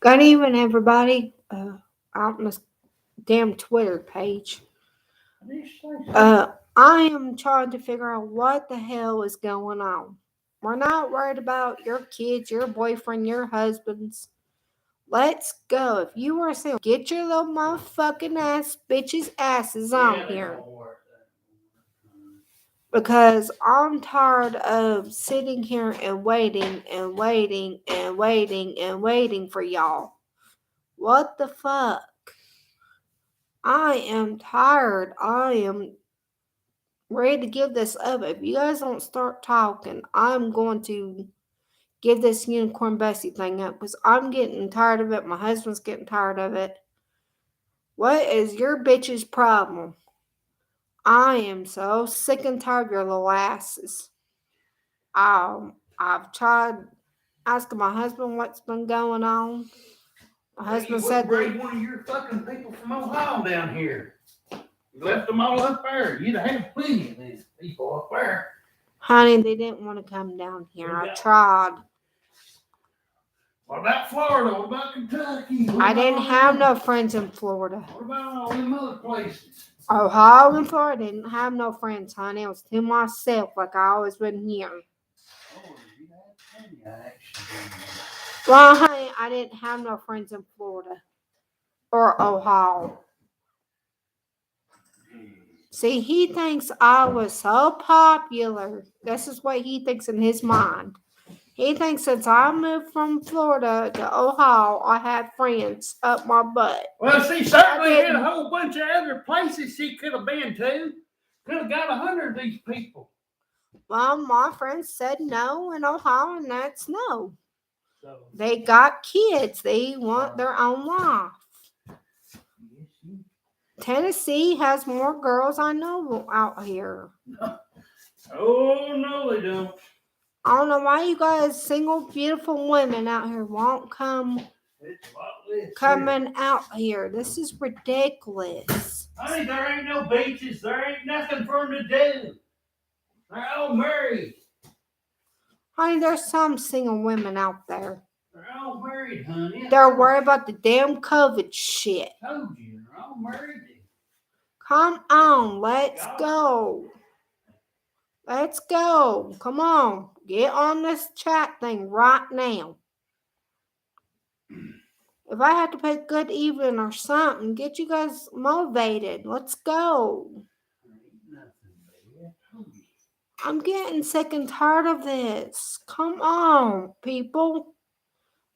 Good evening, everybody. Out on this damn Twitter page. I am trying to figure out what the hell is going on. We're not worried about your kids, your boyfriend, your husbands. Let's go. If you are single, get your little motherfucking ass bitches asses on here. Because I'm tired of sitting here and waiting and waiting and waiting and waiting for y'all. What the fuck? I am tired. I am ready to give this up. If you guys don't start talking, I'm going to give this unicorn Bessie thing up because I'm getting tired of it. My husband's getting tired of it. What is your bitch's problem? I am so sick and tired of your little asses. I've tried asking my husband what's been going on. My husband said bring one of your fucking people from Ohio down here. You left them all up there. You'd have plenty of these people up there. Honey, they didn't want to come down here. I tried. What about Florida? What about Kentucky? I didn't have no friends in Florida. What about all them other places? Ohio and Florida didn't have no friends, honey. I was to myself like I always been here. Oh, you had plenty of action. Well, honey, I didn't have no friends in Florida or Ohio. See, he thinks I was so popular. This is what he thinks in his mind. He thinks since I moved from Florida to Ohio, I had friends up my butt. Well, she certainly had a whole bunch of other places she could have been to. Could have got 100 of these people. Well, my friends said no in Ohio, and that's no. So, they got kids. They want their own life. Tennessee has more girls I know out here. Oh, no, they don't. I don't know why you guys, single, beautiful women out here, won't coming out here. This is ridiculous. Honey, there ain't no beaches. There ain't nothing for them to do. They're all married. Honey, there's some single women out there. They're all married, honey. They're worried about the damn COVID shit. I told you, they're all married. Come on, let's go. Let's go. Come on. Get on this chat thing right now. If I had to pick good evening or something, get you guys motivated. Let's go. I'm getting sick and tired of this. Come on, people.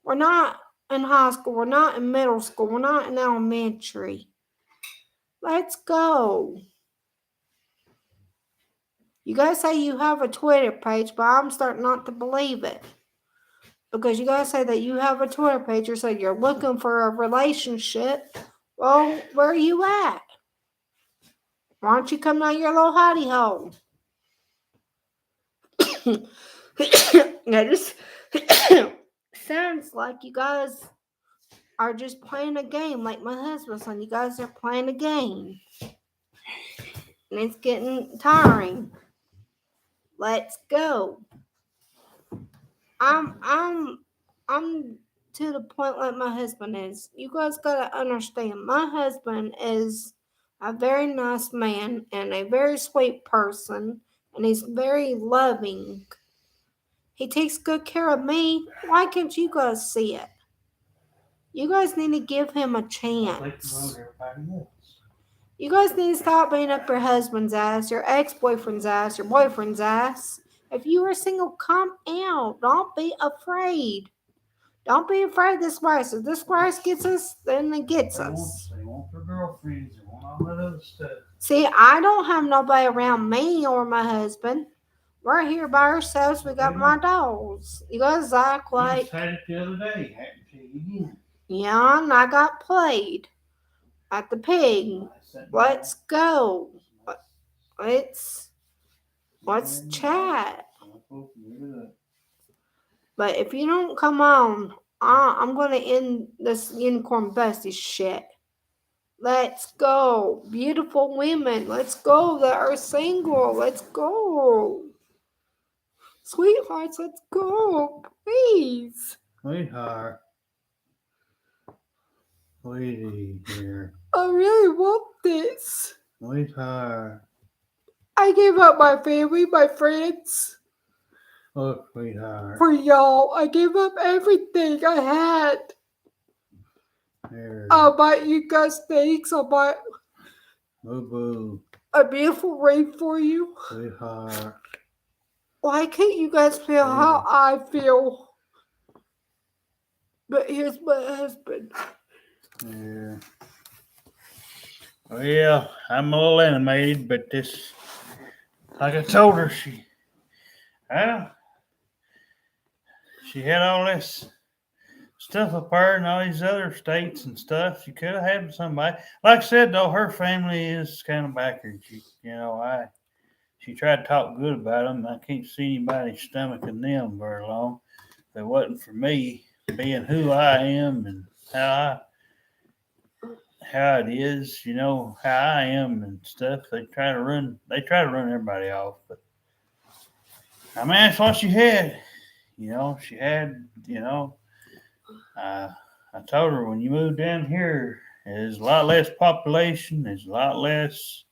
We're not in high school. We're not in middle school. We're not in elementary. Let's go. You guys say you have a Twitter page, but I'm starting not to believe it. Because you guys say that you have a Twitter page or say you're looking for a relationship. Well, where are you at? Why don't you come out your little hidey hole? That just sounds like you guys are just playing a game like my husband's son. You guys are playing a game. And it's getting tiring. Let's go. I'm to the point like my husband is. You guys gotta understand, my husband is a very nice man and a very sweet person, and he's very loving. He takes good care of me. Why can't you guys see it? You guys need to give him a chance. You guys need to stop beating up your husband's ass, your ex-boyfriend's ass, your boyfriend's ass. If you are single, come out. Don't be afraid. Don't be afraid of this virus. If this virus gets us, then it gets us. They want their girlfriends. They want all that other stuff. See, I don't have nobody around me or my husband. We're here by ourselves. We got my dogs. You guys act like... You just had it the other day. Happened to you again. Yeah, and I got played at the pig. Let's go. Let's chat. But if you don't come on, I'm going to end this unicorn bestie shit. Let's go. Beautiful women. Let's go that are single. Let's go. Sweethearts, let's go. Please. Sweetheart. Sweetie, here. I really want this. Sweetheart. I gave up my family, my friends, Oh, sweetheart. for y'all. I gave up everything I had. Here. I'll buy you guys things. I'll buy Boo boo. a beautiful ring for you. Sweetheart. Why can't you guys feel how I feel? But here's my husband. Yeah. Well, I'm a little animated, but this, like I told her, she had all this stuff up there in all these other states and stuff. She could have had somebody. Like I said, though, her family is kind of backwards. She tried to talk good about them. I can't see anybody stomaching them very long. If it wasn't for me being who I am and how it is, how I am and stuff. They try to run everybody off. But I mean, that's what she had. She had. I told her when you move down here, there's a lot less population. There's a lot less.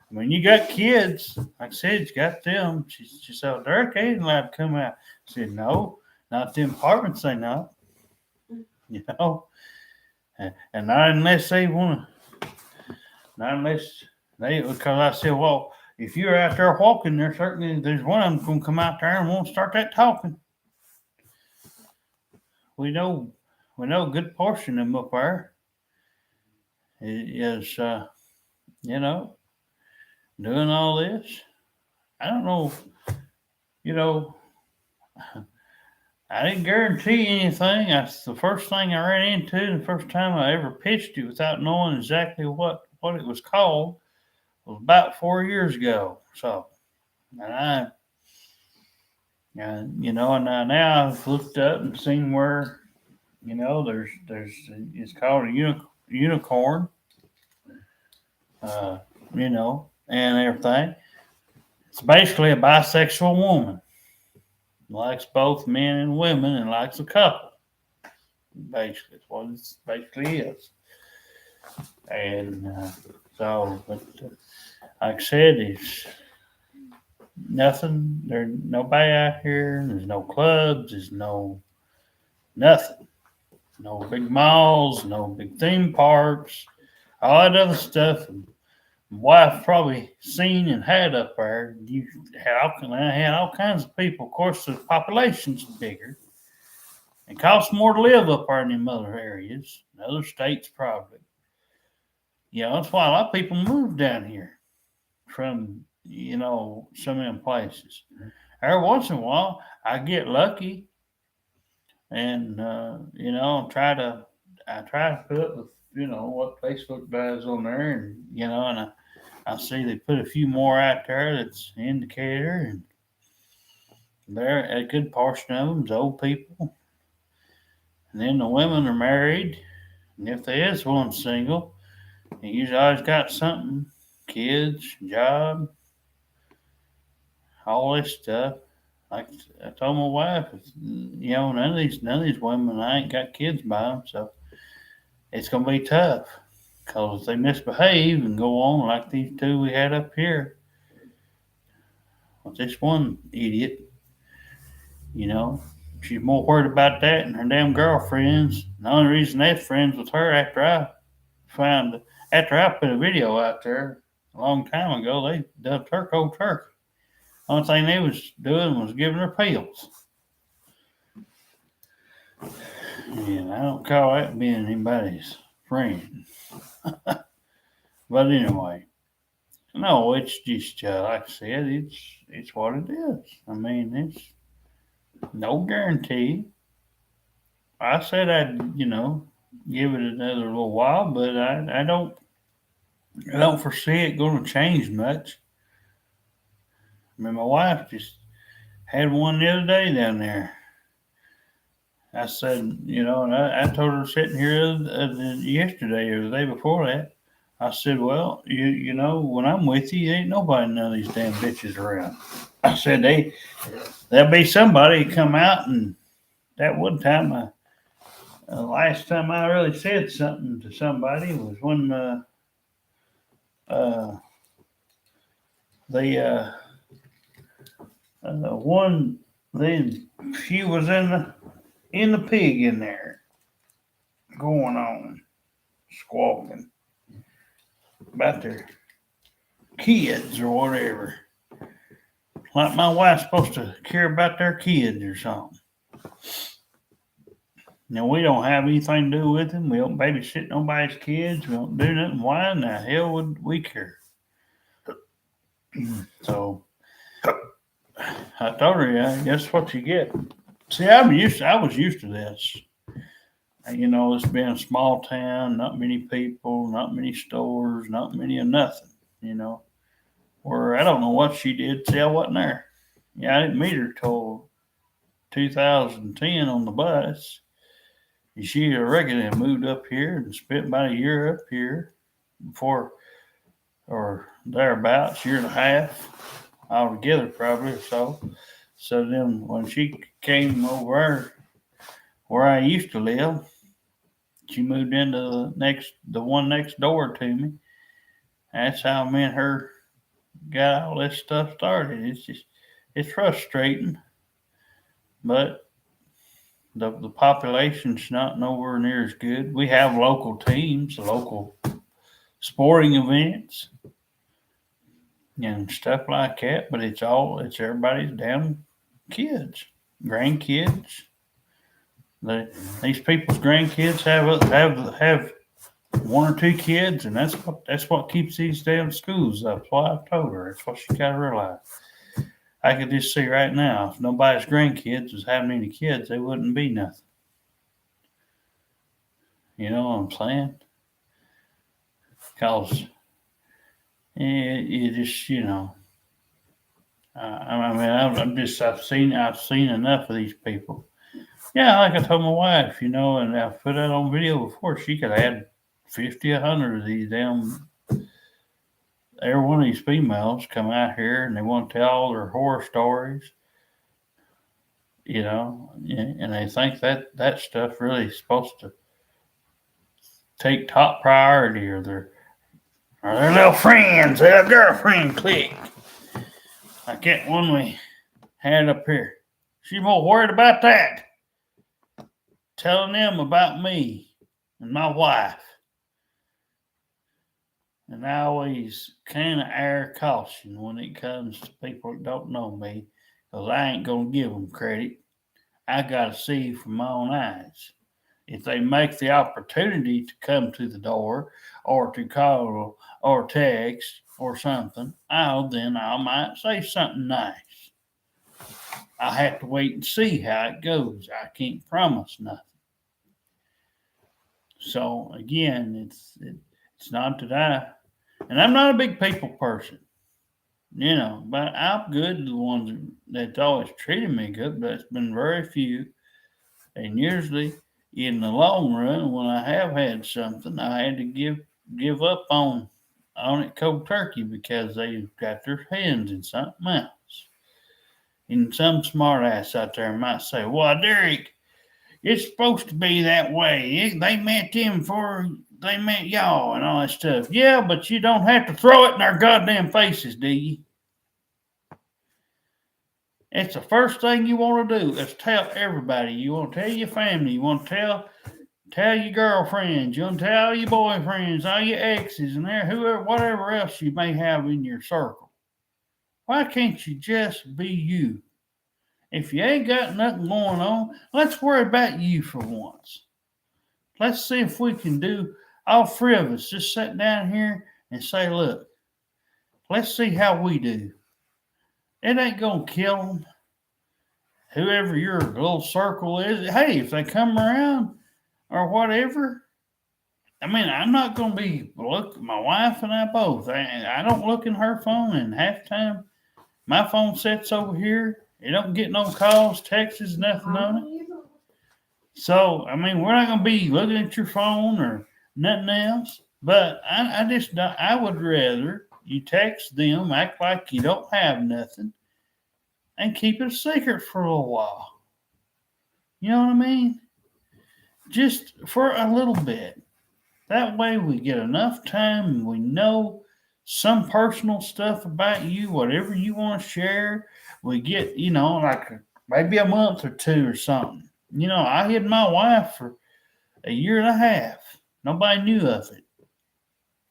I mean, you got kids. Like I said, you got them. She said, Derek ain't allowed to come out. I said, no, not them apartments, they not. And not unless they want to, because I said, well, if you're out there walking, there's one of them going to come out there and won't start that talking. We know a good portion of them up there is, doing all this. I don't know, I didn't guarantee anything. That's the first thing I ran into, the first time I ever pitched it without knowing exactly what it was called was about 4 years ago. So, and now I've looked up and seen where, there's it's called a unicorn, and everything. It's basically a bisexual woman. Likes both men and women and likes a couple. Basically, that's what it basically is. And like I said, it's nothing. There's nobody out here. There's no clubs. There's no nothing. No big malls. No big theme parks. All that other stuff. Wife probably seen and had up there. You had all kinds of people. Of course, the population's bigger. It costs more to live up there in them other areas, in other states probably. That's why a lot of people move down here from, some of them places. Every once in a while, I get lucky, and I try to put up with what Facebook does on there, and I see they put a few more out there that's an indicator, and they're a good portion of them is old people. And then the women are married, and if there is one single, he usually always got something, kids, job, all this stuff. Like I told my wife, none of these women, I ain't got kids by them, so it's gonna be tough. Because if they misbehave and go on like these two we had up here, with this one idiot, she's more worried about that than her damn girlfriends. The only reason they're friends with her after I put a video out there a long time ago, they dubbed her cold turkey. Only thing they was doing was giving her pills. And I don't call that being anybody's friend. But anyway, no, it's just like I said, it's what it is. I mean, it's no guarantee. I said I'd give it another little while, but I don't foresee it going to change much. I mean, my wife just had one the other day down there. I said, and I told her sitting here yesterday or the day before that. I said, well, when I'm with you, ain't nobody, none of these damn bitches around. I said, there'll be somebody come out, and that one time last time I really said something to somebody was when uh, the one then she was in the pig in there going on squawking about their kids or whatever. Like my wife's supposed to care about their kids or something. Now we don't have anything to do with them. We don't babysit nobody's kids. We don't do nothing. Why in the hell would we care? So I told her, yeah, guess what you get. See, I was used to this. You know, it's been a small town, not many people, not many stores, not many of nothing, you know. Where I don't know what she did. See, I wasn't there. Yeah, I didn't meet her till 2010 on the bus. And she, I reckon, had moved up here and spent about a year up here before, or thereabouts, year and a half altogether, probably or so. So then when she came over where I used to live, she moved into the one next door to me. That's how me and her got all this stuff started. It's frustrating, but the population's not nowhere near as good. We have local teams, local sporting events, and stuff like that, but it's everybody's damn kids, grandkids. These people's grandkids have one or two kids, and that's what keeps these damn schools up. That's what I've told her. That's what she got to realize. I could just see right now, if nobody's grandkids was having any kids, they wouldn't be nothing. You know what I'm saying? Because it just, you know, I mean, I've seen enough of these people. Yeah, like I told my wife, you know, and I've put that on video before. She could add 50, 100 of these damn. Every one of these females come out here and they want to tell all their horror stories, you know, and they think that stuff really is supposed to take top priority, or their little friends, their girlfriend clique. Like that one we had up here. She's more worried about that. Telling them about me and my wife. And I always kind of air caution when it comes to people that don't know me, because I ain't going to give them credit. I got to see from my own eyes. If they make the opportunity to come to the door or to call or text or something, I might say something nice. I have to wait and see how it goes. I can't promise nothing. So again, it's not that and I'm not a big people person, you know, but I'm good to the ones that's always treated me good, but it's been very few. And usually in the long run, when I have had something, I had to give up on it cold turkey because they've got their hands in something else. And some smart ass out there might say, well, Derek, it's supposed to be that way. They meant them before they meant y'all and all that stuff. Yeah, but you don't have to throw it in our goddamn faces, do you? It's the first thing you want to do is tell everybody. You want to tell your family. You want to tell your girlfriends. You want to tell your boyfriends, all your exes, and whoever, whatever else you may have in your circle. Why can't you just be you? If you ain't got nothing going on, let's worry about you for once. Let's see if we can do, all three of us, just sit down here and say, look, let's see how we do. It ain't going to kill them. Whoever your little circle is, hey, if they come around or whatever, I mean, I'm not going to be, my wife and I both, I don't look in her phone, and half the time my phone sits over here. It don't get no calls, texts, nothing on it. So, I mean, we're not going to be looking at your phone or nothing else. But I would rather you text them, act like you don't have nothing, and keep it a secret for a little while. You know what I mean? just for a little bit. That way we get enough time and we know some personal stuff about you, whatever you want to share. We get, like maybe a month or two or something. I hid my wife for a year and a half. Nobody knew of it.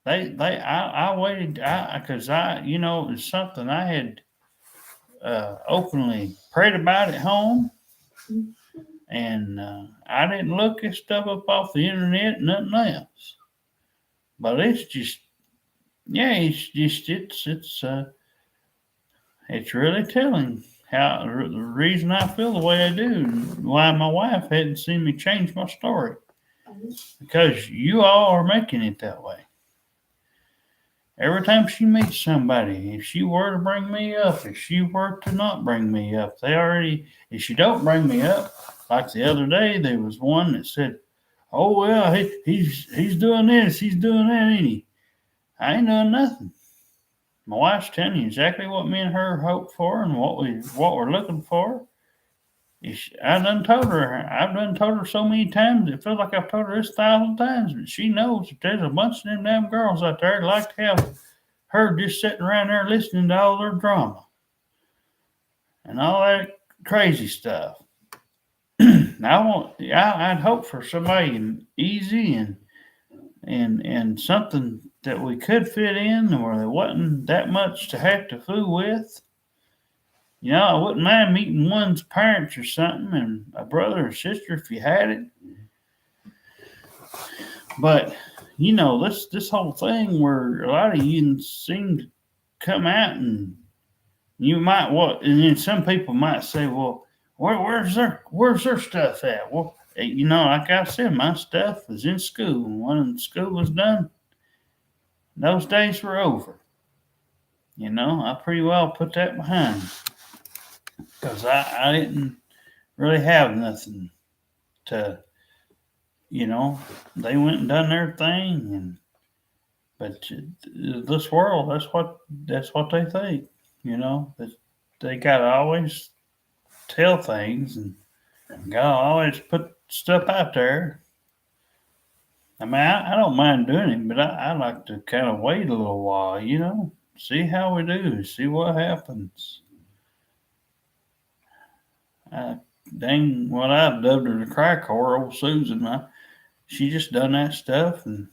I waited, because it's something I had openly prayed about at home. And I didn't look this stuff up off the internet, nothing else. But it's just, yeah, it's really telling how the reason I feel the way I do, and why my wife hadn't seen me change my story, because you all are making it that way. Every time she meets somebody, if she were to bring me up, if she were to not bring me up, if she don't bring me up, like the other day, there was one that said, "Oh well, he's doing this, he's doing that, ain't he?" I ain't doing nothing. My wife's telling you exactly what me and her hope for and what we're looking for. I've done told her so many times. It feels like I've told her this 1,000 times, but she knows that there's a bunch of them damn girls out there that like to have her just sitting around there listening to all their drama and all that crazy stuff. I'd hope for somebody easy and something that we could fit in, where there wasn't that much to have to fool with. I wouldn't mind meeting one's parents or something, and a brother or sister if you had it. But this whole thing where a lot of you seem to come out, and you might and then some people might say, "Well, where's their stuff at?" Well, like I said, my stuff was in school, and when school was done, those days were over. I pretty well put that behind me, because I didn't really have nothing to, they went and done their thing, but this world, that's what they think, that they gotta always tell things and gotta always put stuff out there. I mean, I don't mind doing it, but I like to kind of wait a little while, see how we do, see what happens. Dang, what I dubbed her the crack whore, old Susan. She just done that stuff, and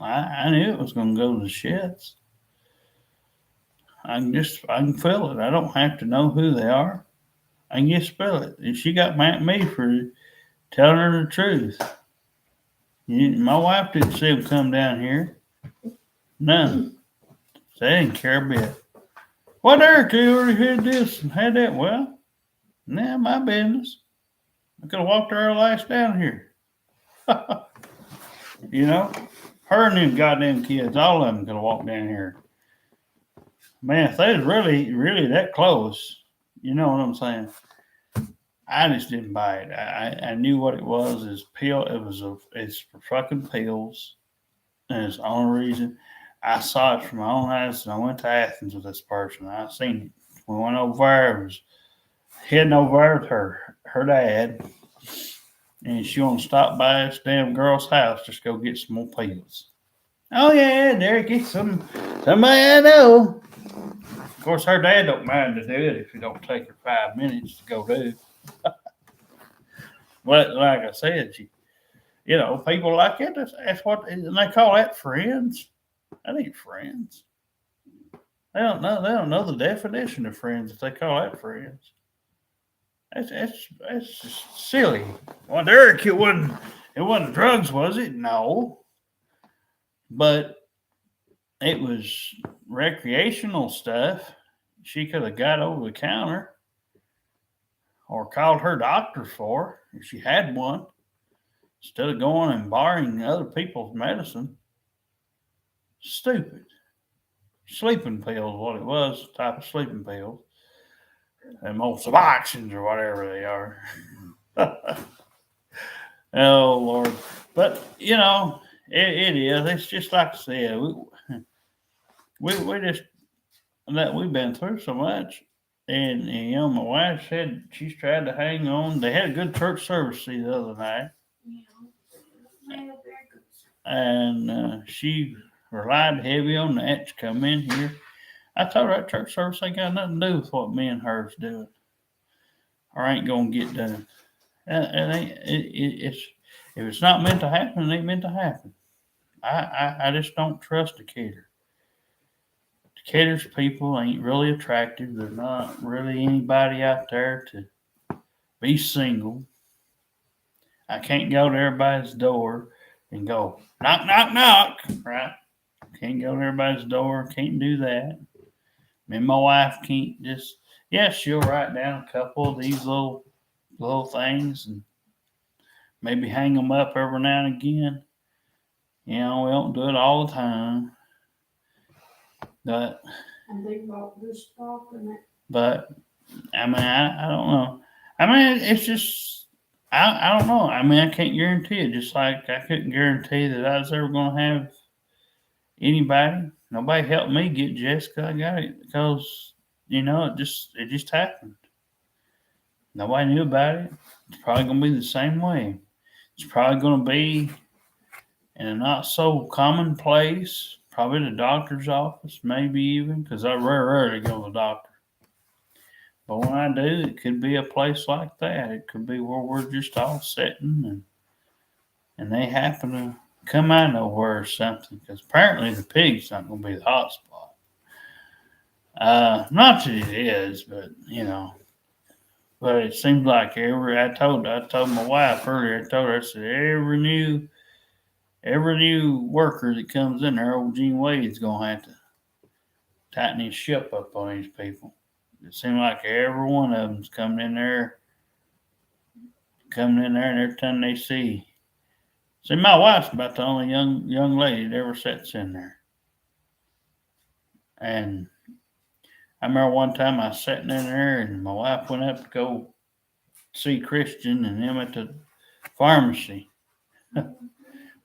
I knew it was going to go to the shits. I can feel it. I don't have to know who they are. I can just feel it. And she got mad at me for telling her the truth. My wife didn't see him come down here. None. They didn't care a bit. What, Eric, you already had this and had that? Well, nah, my business. I could have walked her last down here. Her and them goddamn kids, all of them could have walked down here. Man, if they was really, really that close, you know what I'm saying? I just didn't buy it. I knew what it was. It's for fucking pills. And it's the only reason I saw it from my own eyes. And I went to Athens with this person. I seen it. We went over there. I was heading over there with her dad. And she want to stop by this damn girl's house just go get some more pills. Oh yeah, Derek, it's somebody I know. Of course, her dad don't mind to do it if you don't take her 5 minutes to go do. But like I said, people like it. That's what, and they call that friends. That ain't friends. They don't know the definition of friends if they call that friends. That's just silly. Well, Derek, it wasn't drugs, was it? No. But it was recreational stuff. She could have got over the counter or called her doctor for if she had one, instead of going and borrowing other people's medicine. Stupid. Sleeping pills, what it was, type of sleeping pills. And most Suboxones or whatever they are. Oh, Lord. But, it is. It's just like I said. We just, that we've been through so much. And my wife said she's tried to hang on. They had a good church service the other night. And she relied heavy on that to come in here. I told her that church service ain't got nothing to do with what me and her's doing, or ain't gonna get done. It's if it's not meant to happen, it ain't meant to happen. I just don't trust Decatur. Decatur's people ain't really attractive. There's not really anybody out there to be single. I can't go to everybody's door and go knock, knock, knock. Right? Can't go to everybody's door. Can't do that. Me and my wife can't just. Yeah, she'll write down a couple of these little things and maybe hang them up every now and again. You know, we don't do it all the time. But But I mean, I don't know. I mean, it's just I don't know. I mean, I can't guarantee it. Just like I couldn't guarantee that I was ever going to have anybody. Nobody helped me get Jessica. I got it because it just happened. Nobody knew about it. It's probably going to be the same way. It's probably going to be in a not so common place. Probably the doctor's office, maybe even, because I rarely go to the doctor. But when I do, it could be a place like that. It could be where we're just all sitting and they happen to come out of nowhere or something. Because apparently the pig's not going to be the hot spot. Not that it is, but But it seems like I told my wife earlier. I told her, I said every new worker that comes in there, old Gene Wade's gonna have to tighten his ship up on these people. It seems like every one of them's coming in there, and every time they see my wife's about the only young lady that ever sits in there. And I remember one time I was sitting in there and my wife went up to go see Christian and him at the pharmacy.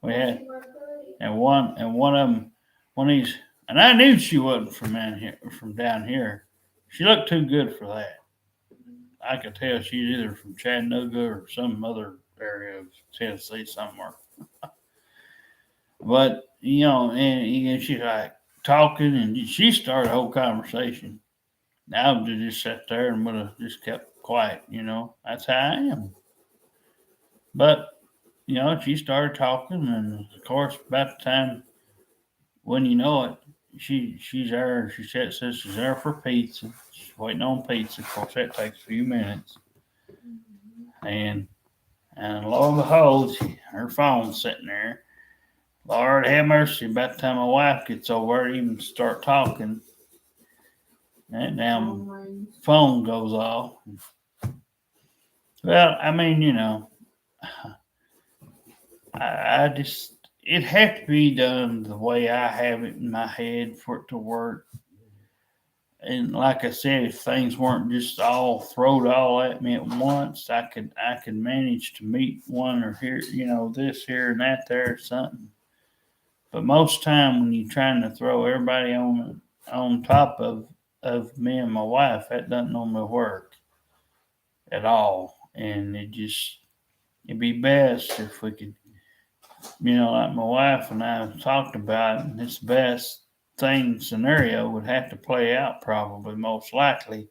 We had and one of them and I knew she wasn't from down here. She looked too good for that. I could tell she's either from Chattanooga or some other area of Tennessee somewhere. But and she's like talking, and she started a whole conversation. I would have just sat there and would have just kept quiet. That's how I am. But she started talking, and of course, about the time when you know it, she's there. She says she's there for pizza. She's waiting on pizza. Of course, that takes a few minutes. And lo and behold, her phone's sitting there. Lord have mercy! About the time my wife gets over to even start talking, that damn phone goes off. Well, I mean, I just it had to be done the way I have it in my head for it to work. And like I said, if things weren't just all thrown all at me at once, I could manage to meet one or here, this here and that there or something. But most time when you're trying to throw everybody on top of me and my wife, that doesn't normally work at all. And it'd be best if we could, like my wife and I have talked about, and this best scenario would have to play out probably most likely,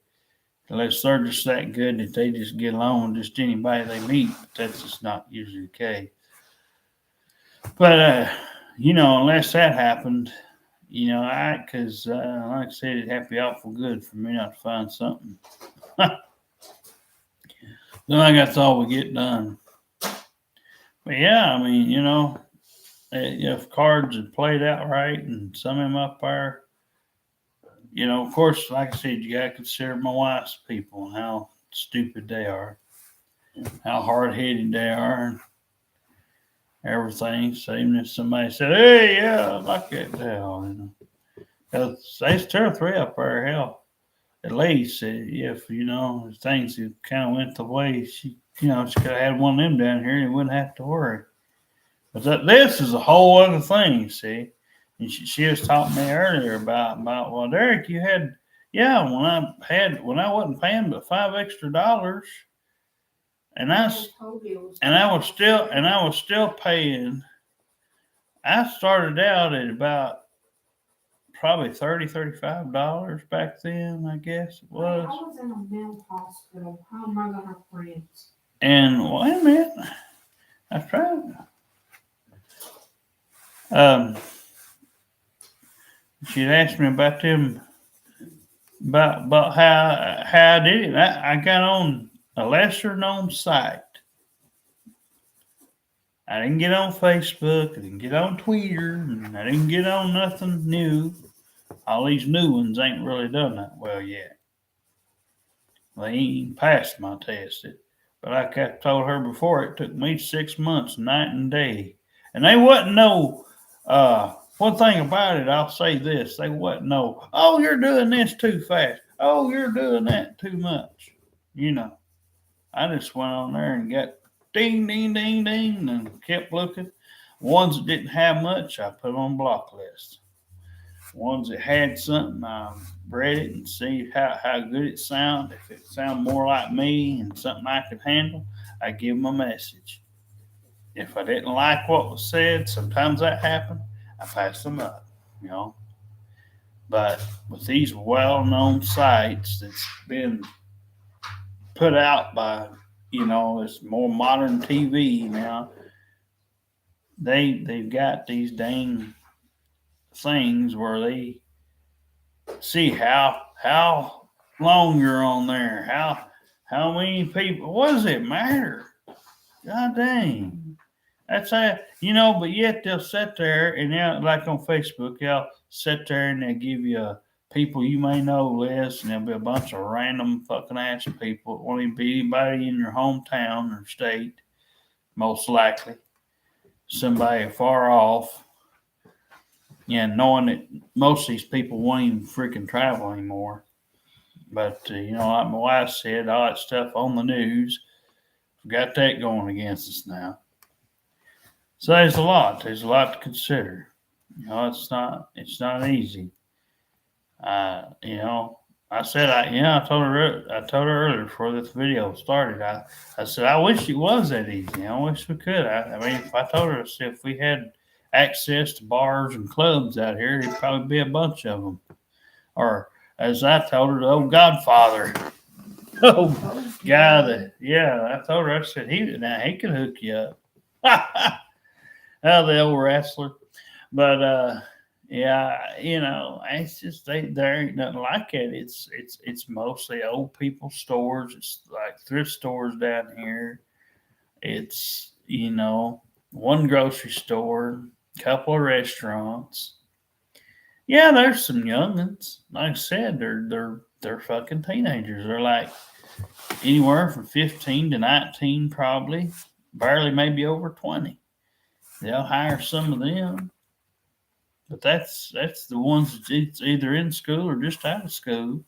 unless they're just that good that they just get along with just anybody they meet. But that's just not usually the case. But unless that happened, because like I said, it'd have to be awful good for me not to find something. Then I guess all we get done. But yeah, I mean, if cards had played out right and some of them up there, of course, like I said, you got to consider my wife's people and how stupid they are, how hard-headed they are, and everything. So even if somebody said, hey, yeah, I like that deal, there's 2 or 3 up there, hell. At least if things kind of went the way she could have had one of them down here and you wouldn't have to worry. But this is a whole other thing, see. And she was talking to me earlier about well, Derek, you had when I wasn't paying but $5 extra, and I was still paying. I started out at about probably $35 back then, I guess it was. I was in a mental hospital. How am I gonna rent? And wait a minute, that's right. She'd asked me about them, about how I did it. I got on a lesser known site. I didn't get on Facebook. I didn't get on Twitter. And I didn't get on nothing new. All these new ones ain't really done that well yet. They ain't even passed my test. But like I told her before, it took me 6 months, night and day. And they wasn't no, one thing about it, I'll say this. They wasn't no, oh, you're doing this too fast. Oh, you're doing that too much. You know, I just went on there and got ding, ding, ding, ding, and kept looking. Ones that didn't have much, I put on block list. Ones that had something, I read it and see how good it sounded. If it sounded more like me and something I could handle, I give them a message. If I didn't like what was said, sometimes that happened, I passed them up, you know. But with these well-known sites that's been put out by, you know, it's more modern TV now, they've got these dang things where they see how long you're on there, how many people. What does it matter? God dang, that's how, you know. But yet they'll sit there and they'll, like on Facebook, they'll sit there and they'll give you a people you may know list, and there'll be a bunch of random fucking ass people. It won't even be anybody in your hometown or state, most likely. Somebody far off. Yeah, knowing that most of these people won't even freaking travel anymore. But, you know, like my wife said, all that stuff on the news, we've got that going against us now. So there's a lot to consider. You know, it's not easy. You know, I said, I told her earlier before this video started, I said, I wish it was that easy. I wish we could. I mean, if I told her, if we had access to bars and clubs out here, there'd probably be a bunch of them. Or as I told her, the old Godfather. Oh, guy I told her, I said, he could hook you up. Oh, the old wrestler. But, yeah, you know, it's just there ain't nothing like it. It's mostly old people stores. It's like thrift stores down here. It's, you know, one grocery store, couple of restaurants. Yeah, there's some youngins. Like I said, they're fucking teenagers. They're like anywhere from 15 to 19, probably, barely maybe over 20. They'll hire some of them. But that's the ones that's either in school or just out of school.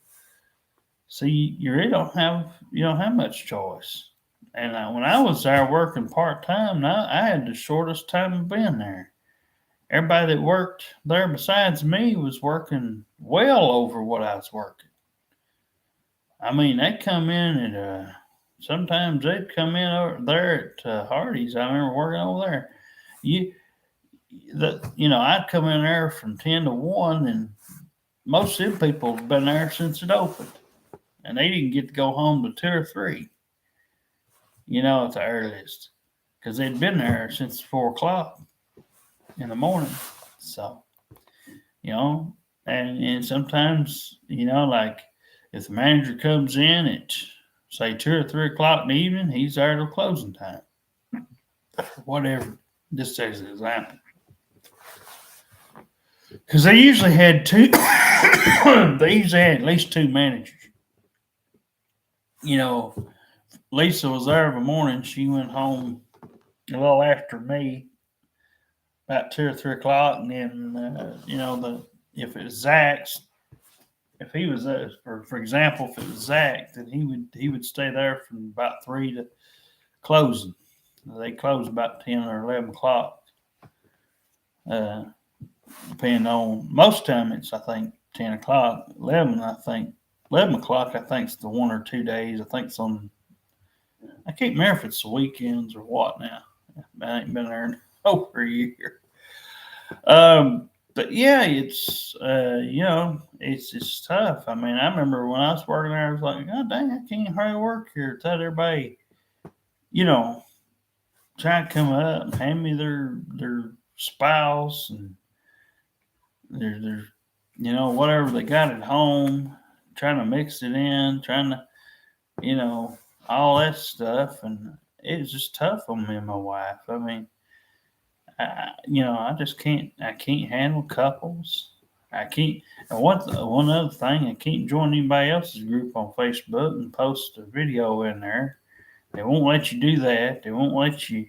So you really don't have much choice. And when I was there working part time, I had the shortest time of being there. Everybody that worked there besides me was working well over what I was working. I mean, they come in at sometimes they'd come in over there at Hardee's. I remember working over there. I'd come in there from 10 to 1, and most of them people have been there since it opened. And they didn't get to go home to 2 or 3, at the earliest. Because they'd been there since 4 o'clock in the morning. So, and sometimes, like if the manager comes in at, say, 2 or 3 o'clock in the evening, he's there till closing time. Whatever. Just as an example. Because they usually had they usually had at least 2 managers. Lisa was there every morning. She went home a little after me, about 2 or 3 o'clock. And then, if it was Zach's, if he was there, for example, if it was Zach, then he would stay there from about 3 to closing. They close about 10 or 11 o'clock. Depending on, most time it's, I think, 10 o'clock. 11 o'clock, I think, is the 1 or 2 days. I think it's on I can't remember if it's the weekends or what now. I ain't been there in over a year. But yeah, it's it's tough. I mean, I remember when I was working there, I was like, God dang, I can't hardly work here. Thought everybody, you know, trying to come up and hand me their spouse and their whatever they got at home, trying to mix it in, trying to you know all that stuff, and it was just tough on me and my wife. I mean, I just can't. I can't handle couples. I can't. And one other thing, I can't join anybody else's group on Facebook and post a video in there. They won't let you do that. They won't let you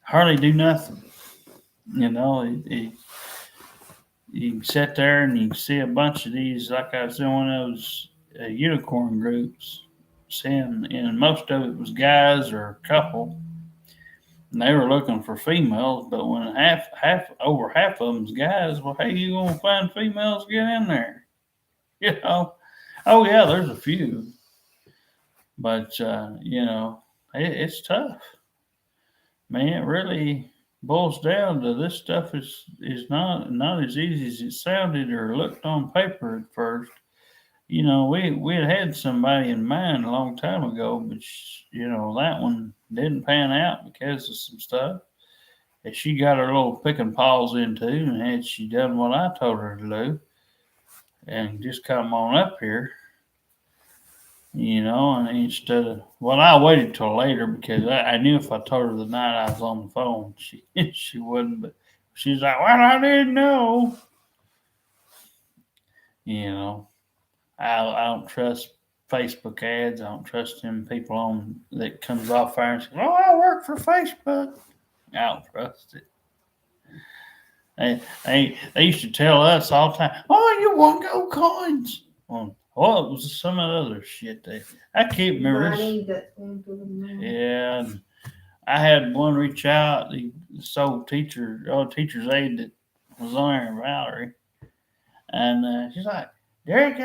hardly do nothing. You can sit there and you can see a bunch of these, like I was in one of those unicorn groups, seeing, and most of it was guys or a couple, and they were looking for females. But when over half of them's guys, well, hey, you gonna find females get in there? Oh yeah, there's a few, but it's tough, man. It really boils down to this stuff is not as easy as it sounded or looked on paper at first. We had somebody in mind a long time ago, but that one didn't pan out because of some stuff that she got her little picking paws into, and had she done what I told her to do and just come on up here, and instead of, well, I waited till later because I knew if I told her the night I was on the phone, she wouldn't. But she's like, well, I didn't know. I don't trust Facebook ads. I don't trust them people on that comes off there and says, "Oh, I work for Facebook." I don't trust it. They used to tell us all the time, "Oh, you want gold coins?" Well, it was some of the other shit. I can't remember. Yeah, and I had one reach out. This old teacher's aide that was on there, Valerie, and she's like, Derek,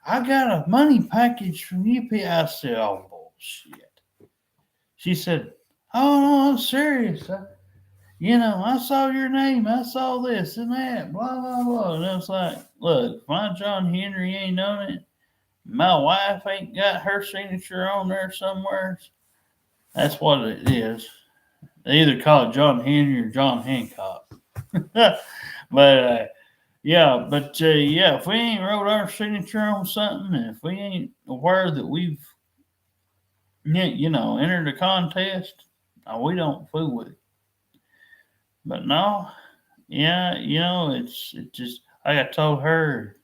I got a money package from UPS. I said, oh, bullshit. She said, oh, no, I'm serious. I saw your name. I saw this and that, blah, blah, blah. And I was like, look, if my John Henry ain't on it, my wife ain't got her signature on there somewhere. That's what it is. They either call it John Henry or John Hancock. But, if we ain't wrote our signature on something, and if we ain't aware that we've, entered a contest, we don't fool with it. But no, it's just, like I told her,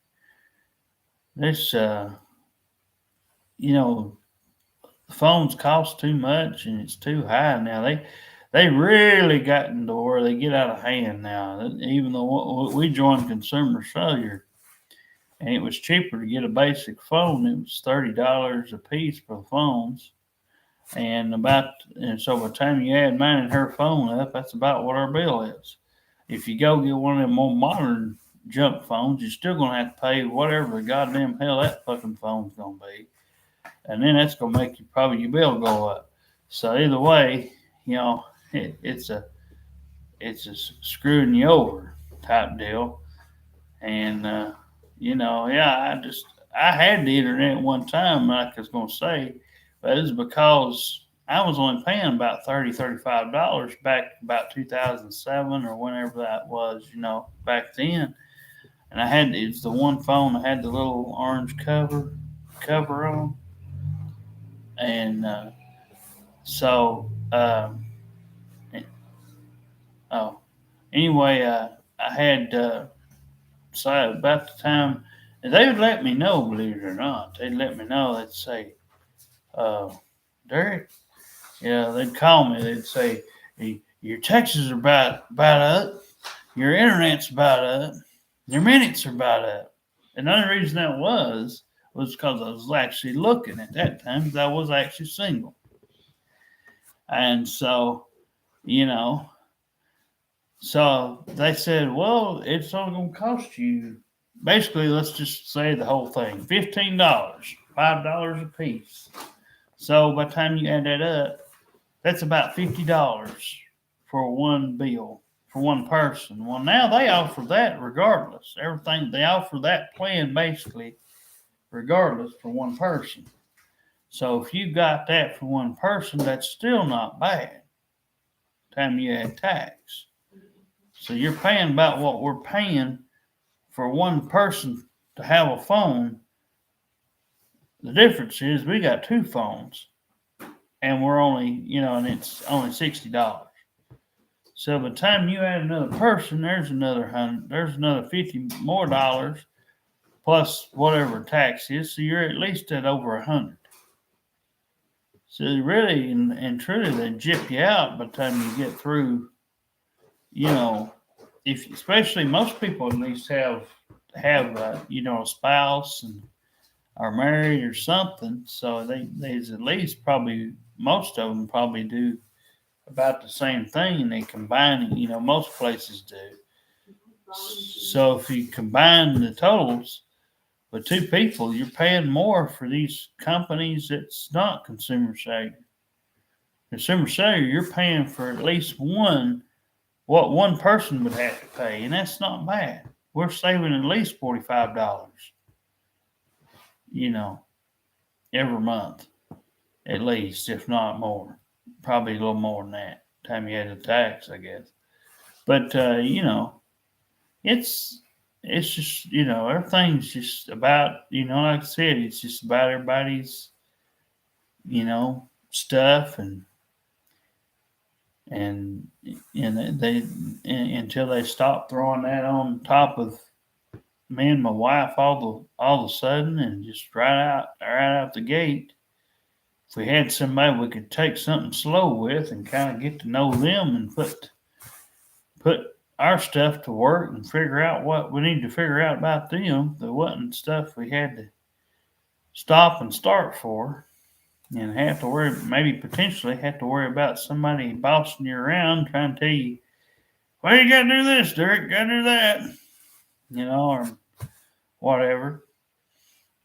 this, the phones cost too much and it's too high now. They really gotten to where they get out of hand now. Even though we joined Consumer Cellular, and it was cheaper to get a basic phone. It was $30 a piece for the phones, and so by the time you add mine and her phone up, that's about what our bill is. If you go get one of them more modern junk phones, you're still gonna have to pay whatever the goddamn hell that fucking phone's gonna be, and then that's gonna make probably your bill go up. So either way, it's a screwing you over type deal. And I had the internet one time, like I was gonna say, but it was because I was only paying about $35 back about 2007 or whenever that was, back then. And it's the one phone that had the little orange cover on, and anyway, I had so about the time, and they would let me know, believe it or not, they'd let me know. They'd say, Derek, they'd call me. They'd say, your taxes are about up, your internet's about up, your minutes are about up. And the only reason that was because I was actually looking at that time, because I was actually single. And so, so they said, well, it's only going to cost you, basically, let's just say the whole thing, $15, $5 a piece. So by the time you add that up, that's about $50 for one bill for one person. Well, now they offer that regardless. Everything they offer that plan basically regardless for one person. So if you got that for one person, that's still not bad. Time you add tax. So you're paying about what we're paying for one person to have a phone. The difference is we got two phones and we're only, and it's only $60. So by the time you add another person, there's another $50 more dollars plus whatever tax is. So you're at least at over $100. So really and truly, they jip you out by the time you get through. If especially most people at least have a spouse and are married or something, so there's at least probably most of them probably do about the same thing, and they combine it. Most places do. So if you combine the totals with two people, you're paying more for these companies that's not consumer cellular. Consumer cellular, you're paying for at least what one person would have to pay, and that's not bad. We're saving at least $45, every month, at least, if not more. Probably a little more than that. Time you add the tax, I guess. But it's just everything's just about like I said, it's just about everybody's stuff and they until they stop throwing that on top of me and my wife all of a sudden and just right out the gate. If we had somebody we could take something slow with and kind of get to know them and put our stuff to work and figure out what we need to figure out about them, there wasn't stuff we had to stop and start for and have to worry, maybe potentially have to worry about somebody bossing you around trying to tell you, well, you got to do this, Derek, you got to do that, or whatever.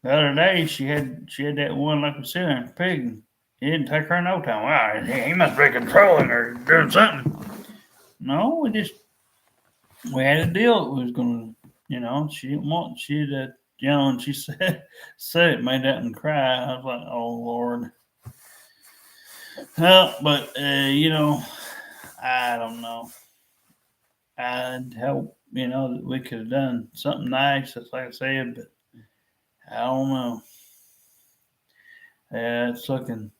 The other day, she had that one, like I said, pig, and it didn't take her no time. Wow, he must be controlling or doing something. No, we had a deal that was going to, she didn't want, and she said it, made that one cry. I was like, oh, Lord. Well, but, I don't know. I'd hope, that we could have done something nice, that's like I said, but I don't know. It's looking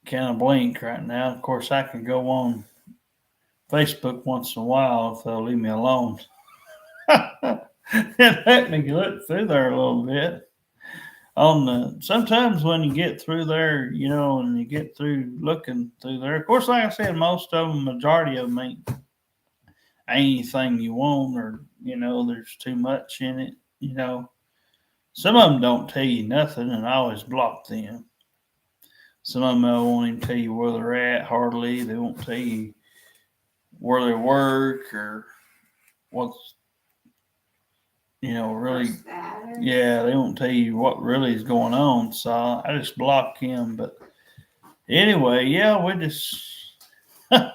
kind of bleak right now. Of course, I can go on Facebook once in a while if they'll leave me alone. And let me look through there a little bit. Sometimes when you get through there, and you get through looking through there, of course, like I said, most of them, majority of them ain't anything you want, or there's too much in it. Some of them don't tell you nothing, and I always block them. Some of them won't even tell you where they're at, hardly. They won't tell you where they work or what's, really. Yeah, they won't tell you what really is going on. So I just block him. But anyway, yeah, we just, oh,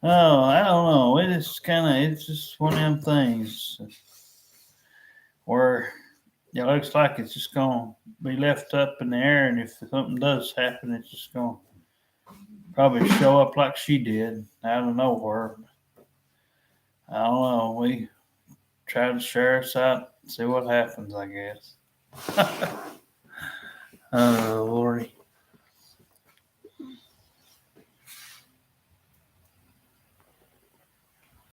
I don't know. We just it's just one of them things where it looks like it's just going to be left up in the air, and if something does happen, it's just going to probably show up like she did out of nowhere. I don't know. We try to share us out, see what happens, I guess. Oh, Lordy.